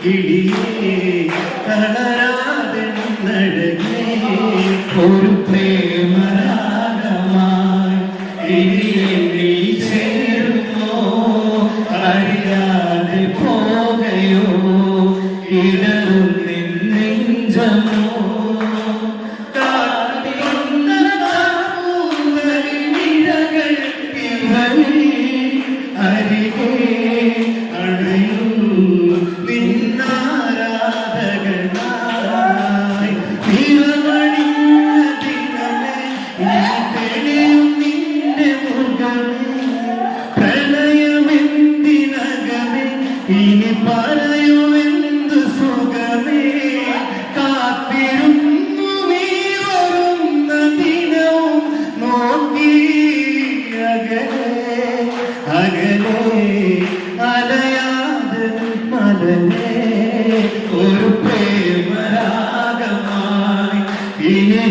കിളിയേ തളരാതെ നടന്നേ ഒരു പ്രേമരാഗമായി കിളിയെ നീ ചേരുമോ അറിയാതെ പോകയോ ഇടറും നെഞ്ചമോ അരികെ അണയും നിന്നാരാധകനായി നിറമണിഞ്ഞ ദിനമേ തെളിയും നിന്റെ മുഖമേ പ്രണയമെന്തിനകമേ ഇനി പറയുമെന്ത് സുഖമേ കാത്തിരുന്നു നീ വരുന്ന ദിനവും നോക്കി അകലെ അലയാതെ മലനെ ഒരു പ്രേമരാഗമായി ഇനി